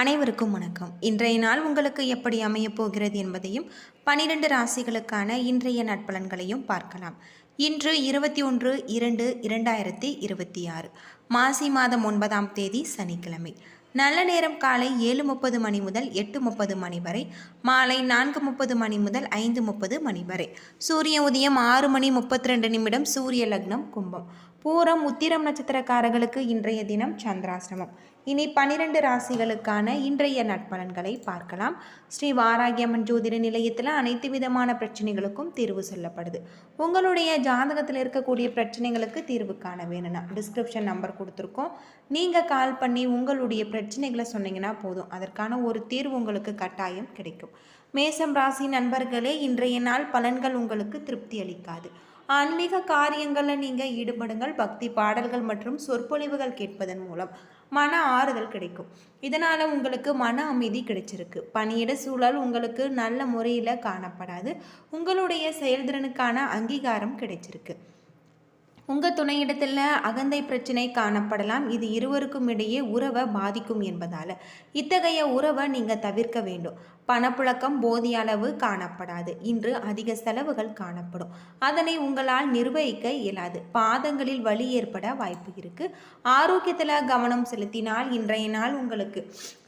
அனைவருக்கும் வணக்கம். இன்றைய நாள் உங்களுக்கு எப்படி அமையப் போகிறது என்பதையும் 12 ராசிகளுக்கான இன்றைய நட்பலன்களையும் பார்க்கலாம். இன்று 21/2/2026 மாசி மாதம் 9ஆம் தேதி சனிக்கிழமை. நல்ல நேரம் காலை 7:30 மணி முதல் 8:30 மணி வரை, மாலை 4:30 மணி முதல் 5:30 மணி வரை. சூரிய உதயம் 6:32 சூரிய லக்னம் கும்பம். பூரம் உத்திரம் நட்சத்திரக்காரர்களுக்கு இன்றைய தினம் சந்திராசிரமம். இனி 12 ராசிகளுக்கான இன்றைய நட்பலன்களை பார்க்கலாம். ஸ்ரீ வாராகியம்மன் ஜோதிட நிலையத்தில் அனைத்து விதமான பிரச்சனைகளுக்கும் தீர்வு சொல்லப்படுது. உங்களுடைய ஜாதகத்தில் இருக்கக்கூடிய பிரச்சனைகளுக்கு தீர்வு காண வேணும்னா டிஸ்கிரிப்ஷன் நம்பர் கொடுத்துருக்கோம். நீங்கள் கால் பண்ணி உங்களுடைய பிரச்சனைகளை சொன்னீங்கன்னா போதும், அதற்கான ஒரு தீர்வு உங்களுக்கு கட்டாயம் கிடைக்கும். மேசம் ராசி நண்பர்களே, இன்றைய நாள் பலன்கள் உங்களுக்கு திருப்தி அளிக்காது. ஆன்மீக காரியங்களில் நீங்கள் ஈடுபடுங்கள். பக்தி பாடல்கள் மற்றும் சொற்பொழிவுகள் கேட்பதன் மூலம் மன ஆறுதல் கிடைக்கும். இதனால் உங்களுக்கு மன அமைதி கிடைச்சிருக்கு. பணியிட சூழல் உங்களுக்கு நல்ல முறையில் காணப்படாது. உங்களுடைய செயல்திறனுக்கான அங்கீகாரம் கிடைச்சிருக்கு. உங்கள் துணையிடத்தில் அகந்தை பிரச்சனை காணப்படலாம். இது இருவருக்கும் இடையே உறவை பாதிக்கும் என்பதால் இத்தகைய உறவை நீங்கள் தவிர்க்க வேண்டும். பணப்புழக்கம் போதிய அளவு காணப்படாது. இன்று அதிக செலவுகள் காணப்படும். அதனை உங்களால் நிர்வகிக்க இயலாது. பாதங்களில் வலி ஏற்பட வாய்ப்பு இருக்குது. ஆரோக்கியத்தில் கவனம் செலுத்தினால் இன்றைய நாள் உங்களுக்கு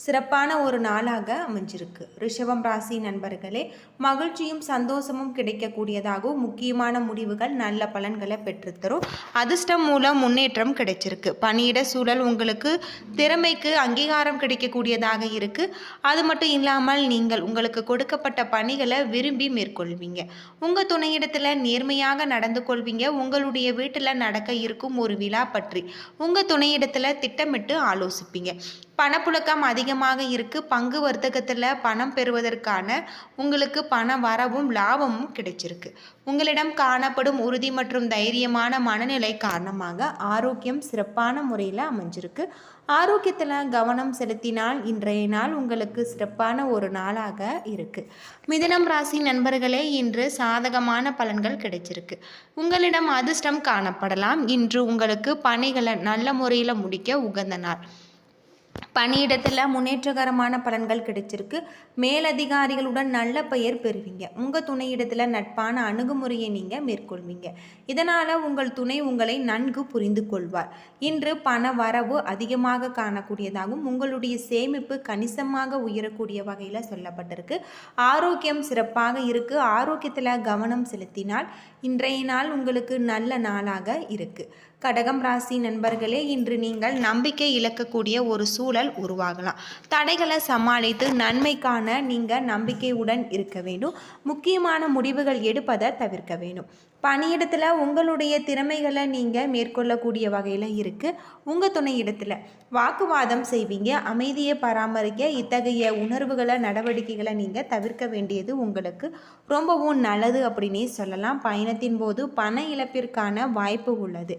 சிறப்பான ஒரு நாளாக அமைஞ்சிருக்கு. ரிஷபம் ராசி நண்பர்களே, மகிழ்ச்சியும் சந்தோஷமும் கிடைக்கக்கூடியதாகவும் முக்கியமான முடிவுகள் நல்ல பலன்களை பெற்றுத்தரும். அதிர்ஷ்டம் மூலம் முன்னேற்றம் கிடைச்சிருக்கு. பணியிட சூழல் உங்களுக்கு திறமைக்கு அங்கீகாரம் கிடைக்கக்கூடியதாக இருக்கு. அது மட்டும் இல்லாமல் நீங்கள் உங்களுக்கு கொடுக்கப்பட்ட பணிகளை விரும்பி மேற்கொள்வீங்க. உங்கள் துணையிடத்தில் நேர்மையாக நடந்து கொள்வீங்க. உங்களுடைய வீட்டில் நடக்க இருக்கும் ஒரு விழா பற்றி உங்கள் துணையிடத்தில் திட்டமிட்டு ஆலோசிப்பீங்க. பணப்புழக்கம் அதிகமாக இருக்கு. பங்கு வர்த்தகத்தில் பணம் பெறுவதற்கான உங்களுக்கு பண வரவும் லாபமும் கிடைச்சிருக்கு. உங்களிடம் காணப்படும் உறுதி மற்றும் தைரியமான மனநிலை காரணமாக ஆரோக்கியம் சிறப்பான முறையில் அமைஞ்சிருக்கு. ஆரோக்கியத்தில் கவனம் செலுத்தினால் இன்றைய நாள் உங்களுக்கு சிறப்பான ஒரு நாளாக இருக்கு. மிதுனம் ராசி நண்பர்களே, இன்று சாதகமான பலன்கள் கிடைச்சிருக்கு. உங்களிடம் அதிர்ஷ்டம் காணப்படலாம். இன்று உங்களுக்கு பணிகளை நல்ல முறையில் முடிக்க உகந்த நாள். பணியிடத்தில் முன்னேற்றகரமான பலன்கள் கிடைச்சிருக்கு. மேலதிகாரிகளுடன் நல்ல பெயர் பெறுவீங்க. உங்கள் துணையிடத்தில் நட்பான அணுகுமுறையை நீங்கள் மேற்கொள்வீங்க. இதனால் உங்கள் துணை உங்களை நன்கு புரிந்து கொள்வார். இன்று பண வரவு அதிகமாக காணக்கூடியதாகவும் உங்களுடைய சேமிப்பு கணிசமாக உயரக்கூடிய வகையில் சொல்லப்பட்டிருக்கு. ஆரோக்கியம் சிறப்பாக இருக்குது. ஆரோக்கியத்தில் கவனம் செலுத்தினால் இன்றைய நாள் உங்களுக்கு நல்ல நாளாக இருக்குது. கடகம் ராசி நண்பர்களே, இன்று நீங்கள் நம்பிக்கை இழக்கக்கூடிய ஒரு சூழல் உருவாகலாம். தடைகளை சமாளித்து நன்மைக்கான நீங்கள் நம்பிக்கையுடன் இருக்க வேண்டும். முக்கியமான முடிவுகள் எடுப்பதை தவிர்க்க வேண்டும். பணியிடத்தில் உங்களுடைய திறமைகளை நீங்கள் மேற்கொள்ளக்கூடிய வகையில் இருக்குது. உங்கள் துணையிடத்தில் வாக்குவாதம் செய்வீங்க. அமைதியை பராமரிக்க இத்தகைய உணர்வுகளை நடவடிக்கைகளை நீங்கள் தவிர்க்க வேண்டியது உங்களுக்கு ரொம்பவும் நல்லது அப்படின்னே சொல்லலாம். பயணத்தின் போது பண இழப்பிற்கான வாய்ப்பு உள்ளது.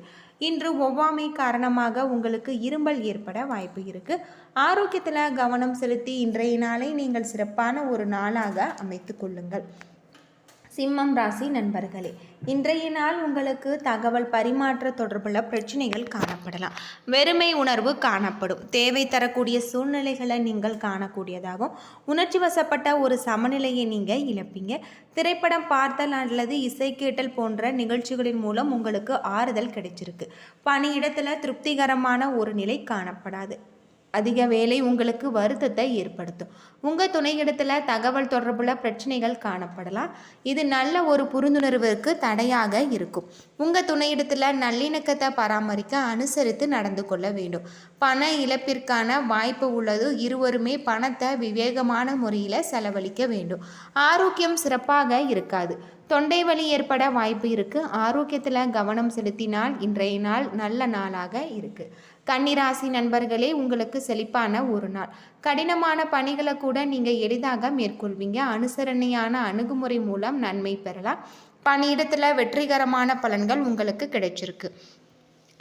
இன்று ஒவ்வாமை காரணமாக உங்களுக்கு இருமல் ஏற்பட வாய்ப்பு இருக்குது. ஆரோக்கியத்தில் கவனம் செலுத்தி இன்றைய நாளை நீங்கள் சிறப்பான ஒரு நாளாக அமைத்து கொள்ளுங்கள். சிம்மம் ராசி நண்பர்களே, இன்றைய நாள் உங்களுக்கு தகவல் பரிமாற்ற தொடர்புள்ள பிரச்சனைகள் காணப்படலாம். வெறுமை உணர்வு காணப்படும். தேவை தரக்கூடிய சூழ்நிலைகளை நீங்கள் காணக்கூடியதாகும். உணர்ச்சி வசப்பட்ட ஒரு சமநிலையை நீங்கள் இழப்பீங்க. திரைப்படம் பார்த்தல் அல்லது இசை கேட்டல் போன்ற நிகழ்ச்சிகளின் மூலம் உங்களுக்கு ஆறுதல் கிடைச்சிருக்கு. பணியிடத்தில் திருப்திகரமான ஒரு நிலை காணப்படாது. அதிக வேலை உங்களுக்கு வருத்தத்தை ஏற்படுத்தும். உங்கள் துணையிடத்தில் தகவல் தொடர்புள்ள பிரச்சனைகள் காணப்படலாம். இது நல்ல ஒரு புரிந்துணர்வுக்கு தடையாக இருக்கும். உங்கள் துணையிடத்தில் நல்லிணக்கத்தை பராமரிக்க அனுசரித்து நடந்து கொள்ள வேண்டும். பண இழப்பிற்கான வாய்ப்பு உள்ளது. இருவருமே பணத்தை விவேகமான முறையில் செலவழிக்க வேண்டும். ஆரோக்கியம் சிறப்பாக இருக்காது. தொண்டை வலி ஏற்பட வாய்ப்பு இருக்குது. ஆரோக்கியத்தில் கவனம் செலுத்தினால் இன்றைய நாள் நல்ல நாளாக இருக்குது. கன்னிராசி நண்பர்களே, உங்களுக்கு செழிப்பான ஒரு நாள். கடினமான பணிகளை கூட நீங்கள் எளிதாக மேற்கொள்வீங்க. அனுசரணையான அணுகுமுறை மூலம் நன்மை பெறலாம். பணியிடத்தில் வெற்றிகரமான பலன்கள் உங்களுக்கு கிடைச்சிருக்கு.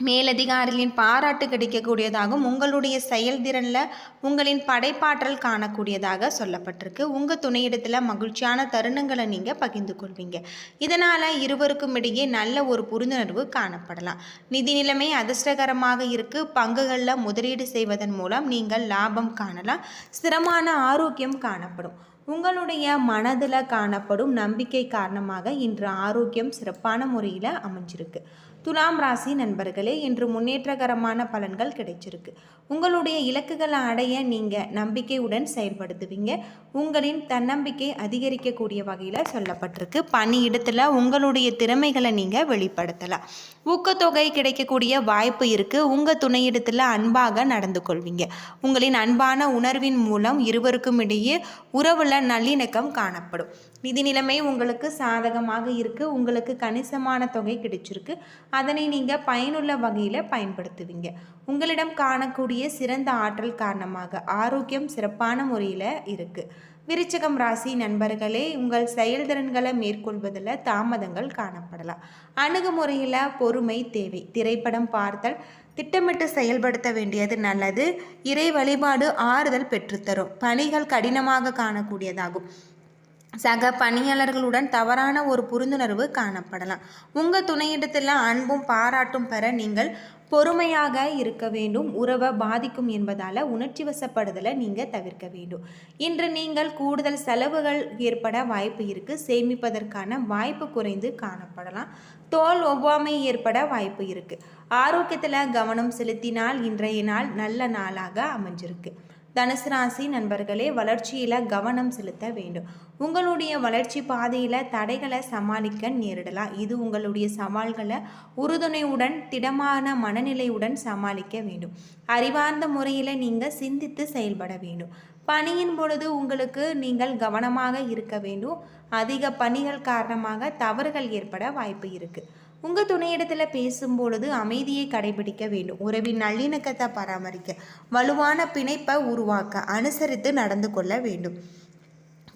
மேலதிகாரிகளின் பாராட்டு கிடைக்கக்கூடியதாகவும் உங்களுடைய செயல்திறனில் உங்களின் படைப்பாற்றல் காணக்கூடியதாக சொல்லப்பட்டிருக்கு. உங்கள் துணையிடத்தில் மகிழ்ச்சியான தருணங்களை நீங்கள் பகிர்ந்து கொள்வீங்க. இதனால் இருவருக்கும் இடையே நல்ல ஒரு புரிந்துணர்வு காணப்படலாம். நிதி நிலைமை அதிர்ஷ்டகரமாக இருக்குது. பங்குகளில் முதலீடு செய்வதன் மூலம் நீங்கள் லாபம் காணலாம். ஸ்திரமான ஆரோக்கியம் காணப்படும். உங்களுடைய மனதில் காணப்படும் நம்பிக்கை காரணமாக இன்று ஆரோக்கியம் சிறப்பான முறையில் அமைஞ்சிருக்கு. துலாம் ராசி நண்பர்களே, இன்று முன்னேற்றகரமான பலன்கள் கிடைச்சிருக்கு. உங்களுடைய இலக்குகளை அடைய நீங்கள் நம்பிக்கையுடன் செயல்படுத்துவீங்க. உங்களின் தன்னம்பிக்கை அதிகரிக்கக்கூடிய வகையில் சொல்லப்பட்டிருக்கு. பணியிடத்தில் உங்களுடைய திறமைகளை நீங்கள் வெளிப்படுத்தலாம். ஊக்கத்தொகை கிடைக்கக்கூடிய வாய்ப்பு இருக்குது. உங்கள் துணையிடத்தில் அன்பாக நடந்து கொள்வீங்க. உங்களின் அன்பான உணர்வின் மூலம் இருவருக்கும் இடையே உறவுல நல்லிணக்கம் காணப்படும். நிதி நிலைமை உங்களுக்கு சாதகமாக இருக்குது. உங்களுக்கு கணிசமான தொகை கிடைச்சிருக்கு. அதனை நீங்கள் பயனுள்ள வகையில் பயன்படுத்துவீங்க. உங்களிடம் காணக்கூடிய சிறந்த ஆற்றல் காரணமாக ஆரோக்கியம் சிறப்பான முறையில் இருக்குது. விருச்சிகம் ராசி நண்பர்களே, உங்கள் செயல்திறன்களை மேற்கொள்வதில் தாமதங்கள் காணப்படலாம். அணுகுமுறையில் பொறுமை தேவை. திரைப்படம் பார்த்தல் திட்டமிட்டு செயல்படுத்த வேண்டியது நல்லது. இறை வழிபாடு ஆறுதல் பெற்றுத்தரும். பணிகள் கடினமாக காணக்கூடியதாகும். சக பணியாளர்களுடன் தவறான ஒரு புரிந்துணர்வு காணப்படலாம். உங்கள் துணையிடத்தில் அன்பும் பாராட்டும் பெற நீங்கள் பொறுமையாக இருக்க வேண்டும். உறவை பாதிக்கும் என்பதால் உணர்ச்சி வசப்படுதலை நீங்கள் தவிர்க்க வேண்டும். இன்று நீங்கள் கூடுதல் செலவுகள் ஏற்பட வாய்ப்பு இருக்குது. சேமிப்பதற்கான வாய்ப்பு குறைந்து காணப்படலாம். தோல் ஒவ்வாமை ஏற்பட வாய்ப்பு இருக்குது. ஆரோக்கியத்தில் கவனம் செலுத்தினால் இன்றைய நாள் நல்ல நாளாக அமைஞ்சிருக்கு. தனுசு ராசி நண்பர்களே, வளர்ச்சியில் கவனம் செலுத்த வேண்டும். உங்களுடைய வளர்ச்சி பாதையில் தடைகளை சமாளிக்க நேரிடலாம். இது உங்களுடைய சவால்களை உறுதுணையுடன் திடமான மனநிலையுடன் சமாளிக்க வேண்டும். அறிவார்ந்த முறையில் நீங்கள் சிந்தித்து செயல்பட வேண்டும். பணியின் பொழுது உங்களுக்கு நீங்கள் கவனமாக இருக்க வேண்டும். அதிக பணிகள் காரணமாக தவறுகள் ஏற்பட வாய்ப்பு இருக்குது. உங்கள் துணையிடத்தில் பேசும்பொழுது அமைதியை கடைபிடிக்க வேண்டும். உறவின் நல்லிணக்கத்தை பராமரிக்க, வலுவான பிணைப்பை உருவாக்க அனுசரித்து நடந்து கொள்ள வேண்டும்.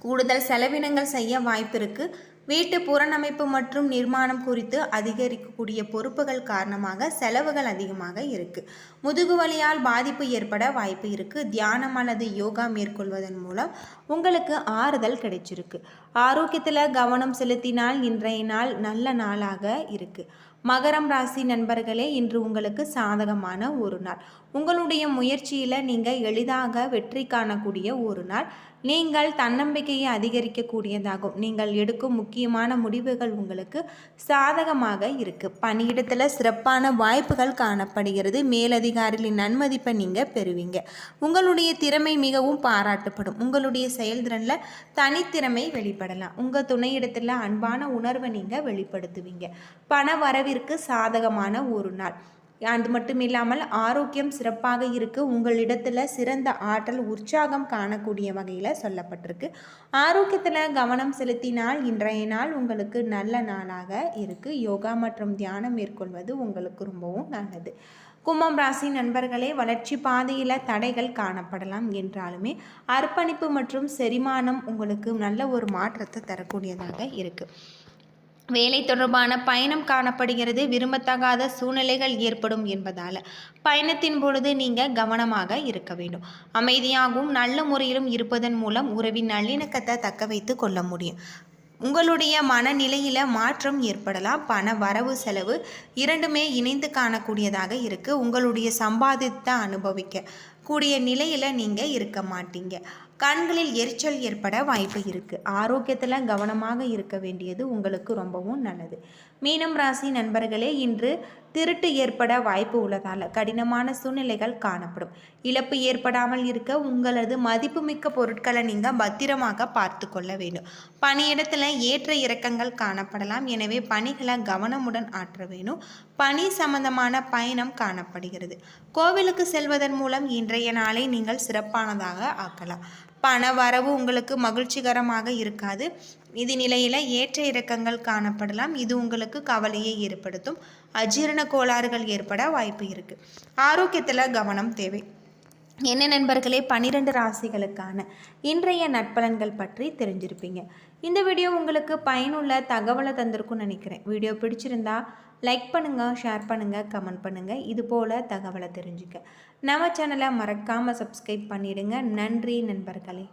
கூடுதல் செலவினங்கள் செய்ய வாய்ப்பு இருக்குது. வீட்டு புறநமைப்பு மற்றும் நிர்மாணம் குறித்து அதிகரிக்கக்கூடிய பொறுப்புகள் காரணமாக செலவுகள் அதிகமாக இருக்குது. முதுகு வலியால் பாதிப்பு ஏற்பட வாய்ப்பு இருக்குது. தியானம் அல்லது யோகா மேற்கொள்வதன் மூலம் உங்களுக்கு ஆறுதல் கிடைச்சிருக்கு. ஆரோக்கியத்தில் கவனம் செலுத்தினால் இன்றைய நாள் நல்ல நாளாக இருக்குது. மகரம் ராசி நண்பர்களே, இன்று உங்களுக்கு சாதகமான ஒரு நாள். உங்களுடைய முயற்சியில் நீங்கள் எளிதாக வெற்றி காணக்கூடிய ஒரு நாள். நீங்கள் தன்னம்பிக்கையை அதிகரிக்கக்கூடியதாகும். நீங்கள் எடுக்கும் முக்கியமான முடிவுகள் உங்களுக்கு சாதகமாக இருக்குது. பணியிடத்தில் சிறப்பான வாய்ப்புகள் காணப்படுகிறது. மேலதிகாரிகளின் நன்மதிப்பை நீங்கள் பெறுவீங்க. உங்களுடைய திறமை மிகவும் பாராட்டப்படும். உங்களுடைய செயல்திறனில் தனித்திறமை வெளிப்படலாம். உங்கள் துணையிடத்தில் அன்பான உணர்வை நீங்கள் வெளிப்படுத்துவீங்க. பண வரவிற்கு சாதகமான ஒரு நாள். அது மட்டும் இல்லாமல் ஆரோக்கியம் சிறப்பாக இருக்குது. உங்களிடத்தில் சிறந்த ஆற்றல் உற்சாகம் காணக்கூடிய வகையில் சொல்லப்பட்டிருக்கு. ஆரோக்கியத்தில் கவனம் செலுத்தினால் இன்றைய நாள் உங்களுக்கு நல்ல நாளாக இருக்குது. யோகா மற்றும் தியானம் மேற்கொள்வது உங்களுக்கு ரொம்பவும் நல்லது. கும்பம் ராசி நண்பர்களே, வளர்ச்சி பாதையில் தடைகள் காணப்படலாம் என்றாலுமே அர்ப்பணிப்பு மற்றும் செரிமானம் உங்களுக்கு நல்ல ஒரு மாற்றத்தை தரக்கூடியதாக இருக்குது. வேலை தொடர்பான பயணம் காணப்படுகிறது. விரும்பத்தகாத சூழ்நிலைகள் ஏற்படும் என்பதால் பயணத்தின் பொழுது நீங்கள் கவனமாக இருக்க வேண்டும். அமைதியாகவும் நல்ல முறையிலும் இருப்பதன் மூலம் உறவின் நல்லிணக்கத்தை தக்க வைத்து கொள்ள முடியும். உங்களுடைய மனநிலையில் மாற்றம் ஏற்படலாம். பண வரவு செலவு இரண்டுமே இணைந்து காணக்கூடியதாக இருக்குது. உங்களுடைய சம்பாதித்த அனுபவிக்க கூடிய நிலையில் நீங்கள் இருக்க மாட்டீங்க. கண்களில் எரிச்சல் ஏற்பட வாய்ப்பு இருக்குது. ஆரோக்கியத்தில் கவனமாக இருக்க வேண்டியது உங்களுக்கு ரொம்பவும் நல்லது. மீனம் ராசி நண்பர்களே, இன்று திருட்டு ஏற்பட வாய்ப்பு உள்ளதால் கடினமான சூழ்நிலைகள் காணப்படும். இழப்பு ஏற்படாமல் இருக்க உங்களது மதிப்புமிக்க பொருட்களை நீங்கள் பத்திரமாக பார்த்து கொள்ள வேண்டும். பணியிடத்தில் ஏற்ற இறக்கங்கள் காணப்படலாம். எனவே பணிகளை கவனமுடன் ஆற்ற வேண்டும். பணி சம்பந்தமான பயணம் காணப்படுகிறது. கோவிலுக்கு செல்வதன் மூலம் இன்றைய நாளை நீங்கள் சிறப்பானதாக ஆக்கலாம். பண வரவு உங்களுக்கு மகிழ்ச்சிகரமாக இருக்காது. நிதி நிலையில் ஏற்ற இறக்கங்கள் காணப்படலாம். இது உங்களுக்கு கவலையை ஏற்படுத்தும். அஜீரண கோளாறுகள் ஏற்பட வாய்ப்பு இருக்குது. ஆரோக்கியத்தில் கவனம் தேவை. என்ன நண்பர்களே, 12 ராசிகளுக்கான இன்றைய நட்பலன்கள் பற்றி தெரிஞ்சிருப்பீங்க. இந்த வீடியோ உங்களுக்கு பயனுள்ள தகவலை தந்திருக்கும்னு நினைக்கிறேன். வீடியோ பிடிச்சிருந்தா லைக் பண்ணுங்கள், ஷேர் பண்ணுங்கள், கமெண்ட் பண்ணுங்கள். இது போல் தகவலை தெரிஞ்சுக்க நம்ம சேனலை மறக்காமல் சப்ஸ்கிரைப் பண்ணிவிடுங்க. நன்றி நண்பர்களே.